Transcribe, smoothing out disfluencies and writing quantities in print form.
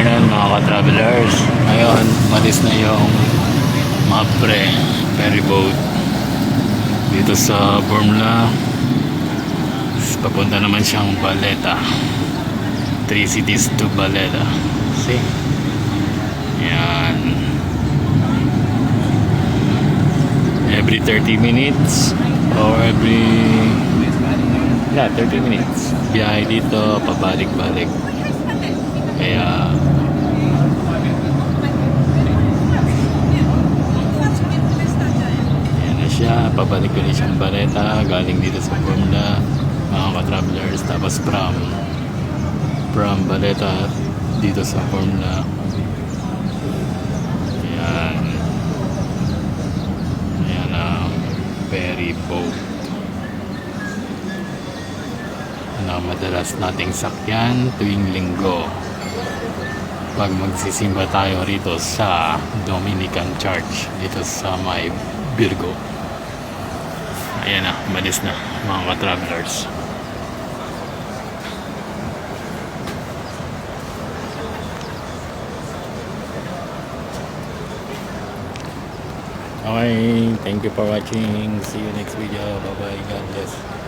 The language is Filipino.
afternoon mga ka-travelers. Ngayon, malis na yung Mapre ferry boat dito sa Formula. Papunta naman siyang Baleta. 3 cities to Baleta. See? Yan. Every 30 minutes or every 30 minutes biyahe dito, pabalik-balik. Kaya yan na siya, pabalik ulit siyang Baleta galing dito sa Formula mga ka-travelers. Tapos from Baleta dito sa Formula. Yan ang ferry boat na madalas nating sakyan tuwing linggo pag magsisimba tayo rito sa Dominican Church dito sa may Virgo. Ayan na, malis na mga ka-travelers. Okay, thank you for watching. See you next video. Bye bye. God bless.